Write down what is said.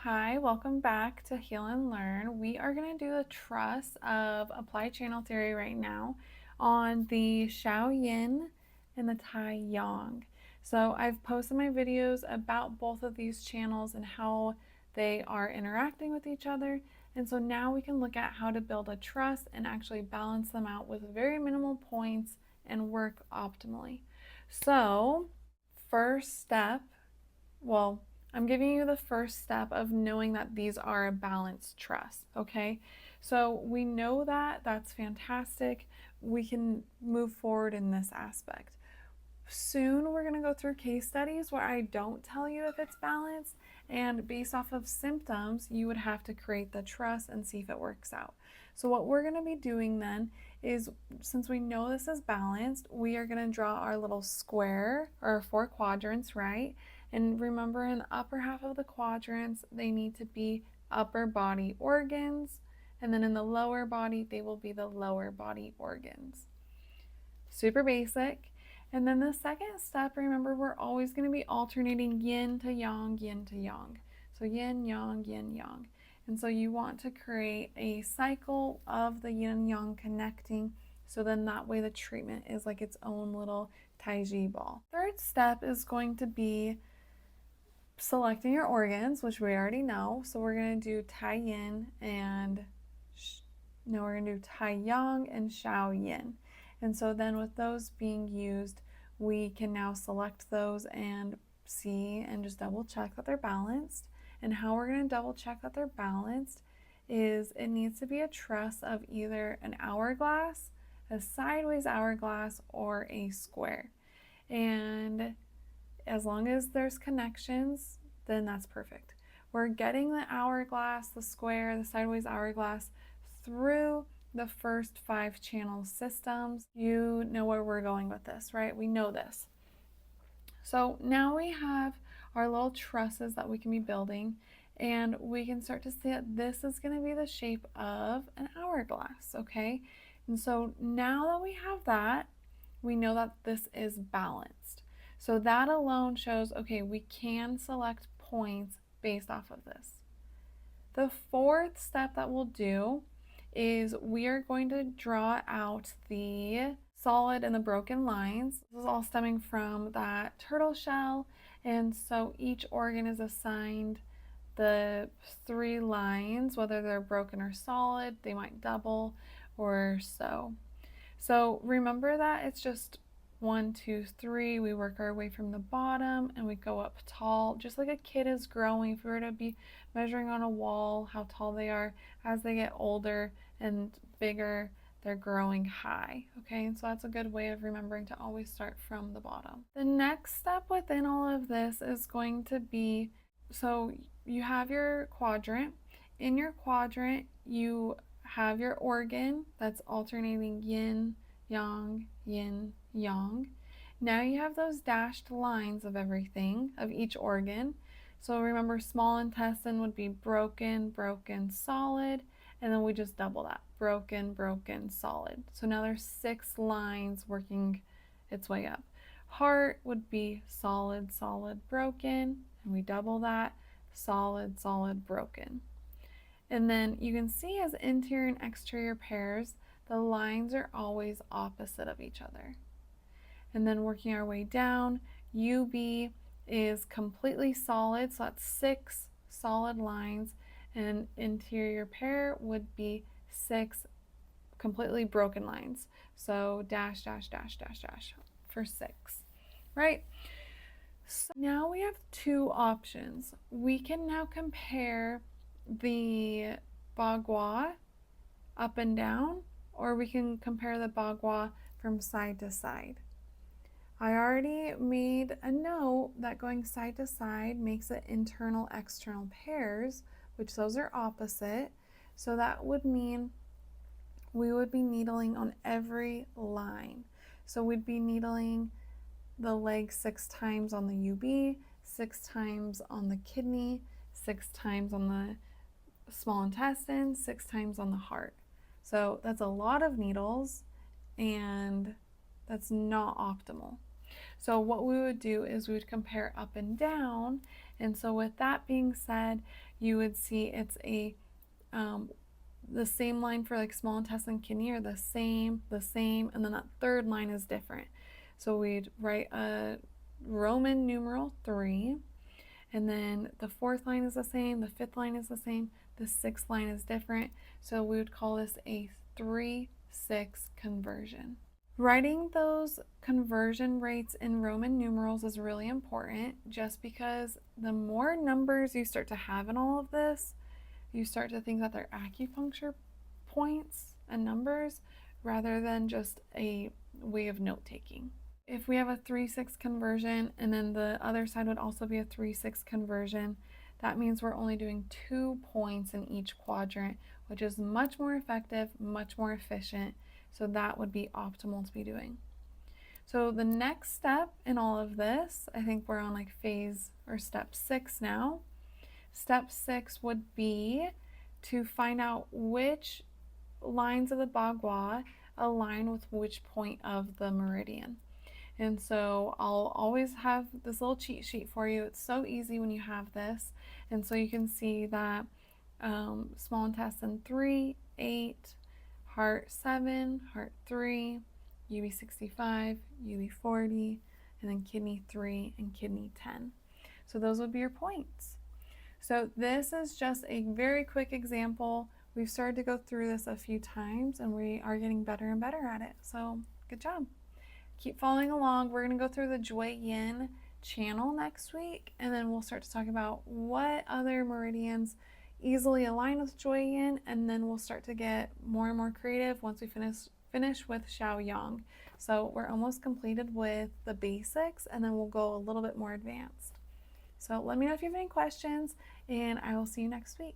Hi, welcome back to Heal and Learn. We are going to do a truss of applied channel theory right now on the Shao Yin and the Tai Yang. So I've posted my videos about both of these channels and how they are interacting with each other. And so now we can look at how to build a truss and actually balance them out with very minimal points and work optimally. So first step, well, I'm giving you the first step of knowing that these are a balanced truss, okay? So we know that, that's fantastic. We can move forward in this aspect. Soon we're going to go through case studies where I don't tell you if it's balanced, and based off of symptoms, you would have to create the truss and see if it works out. So what we're going to be doing then is, since we know this is balanced, we are going to draw our little square or 4 quadrants, right? And remember, in the upper half of the quadrants, they need to be upper body organs, and then in the lower body, they will be the lower body organs. Super basic. And then the second step, remember, we're always going to be alternating yin to yang, yin to yang. So yin, yang. And so you want to create a cycle of the yin and yang connecting, so then that way the treatment is like its own little Tai Chi ball. Third step is going to be selecting your organs, which we already know. So we're going to do Tai Yin and no, we're going to do Tai Yang and Shao Yin. And so then with those being used, we can now select those and see and just double check that they're balanced. And how we're going to double check that they're balanced is it needs to be a truss of either an hourglass, a sideways hourglass, or a square. And as long as there's connections, then that's perfect. We're getting the hourglass, the square, the sideways hourglass through the first 5 channel systems. You know where we're going with this, right? We know this. So now we have our little trusses that we can be building, and we can start to see that this is going to be the shape of an hourglass, okay? And so now that we have that, we know that this is balanced. So that alone shows, okay, we can select points based off of this. The fourth step that we'll do is we are going to draw out the solid and the broken lines. This is all stemming from that turtle shell, and so each organ is assigned the 3 lines, whether they're broken or solid. They might double or so. So remember that it's just 1, 2, 3. We work our way from the bottom and we go up tall, just like a kid is growing. If we were to be measuring on a wall how tall they are, as they get older and bigger, they're growing high. Okay, and so that's a good way of remembering to always start from the bottom. The next step within all of this is going to be, so you have your quadrant. In your quadrant, you have your organ that's alternating yin, yang. Now you have those dashed lines of everything, of each organ. So remember, small intestine would be broken, broken, solid, and then we just double that. Broken, broken, solid. So now there's 6 lines working its way up. Heart would be solid, solid, broken, and we double that. Solid, solid, broken. And then you can see as interior and exterior pairs, the lines are always opposite of each other. And then working our way down, UB is completely solid, so that's 6 solid lines, and interior pair would be 6 completely broken lines. So dash, dash, dash, dash, dash for 6, right? So now we have 2 options. We can now compare the bagua up and down, or we can compare the bagua from side to side. I already made a note that going side to side makes it internal external pairs, which those are opposite. So that would mean we would be needling on every line. So we'd be needling the leg 6 times on the UB, 6 times on the kidney, 6 times on the small intestine, 6 times on the heart. So that's a lot of needles, and that's not optimal. So what we would do is we would compare up and down. And so with that being said, you would see it's the same line for like small intestine, kidney are the same, and then that third line is different. So we'd write a Roman numeral 3, and then the fourth line is the same, the fifth line is the same, the sixth line is different. So we would call this a 3-6 conversion. Writing those conversion rates in Roman numerals is really important just because the more numbers you start to have in all of this, you start to think that they're acupuncture points and numbers rather than just a way of note taking. If we have a 3-6 conversion and then the other side would also be a 3-6 conversion, that means we're only doing 2 points in each quadrant, which is much more effective, much more efficient. So that would be optimal to be doing. So the next step in all of this, I think we're on like phase or step 6 now. Step 6 would be to find out which lines of the bagua align with which point of the meridian. And so I'll always have this little cheat sheet for you. It's so easy when you have this. And so you can see that small intestine 3, 8, heart 7, heart 3, UB65, UB40, and then kidney 3 and kidney 10. So those would be your points. So this is just a very quick example. We've started to go through this a few times and we are getting better and better at it. So good job. Keep following along. We're going to go through the Tai Yang channel next week, and then we'll start to talk about what other meridians easily align with Tai Yang, and then we'll start to get more and more creative once we finish with Shao Yang. So we're almost completed with the basics, and then we'll go a little bit more advanced. So let me know if you have any questions, and I will see you next week.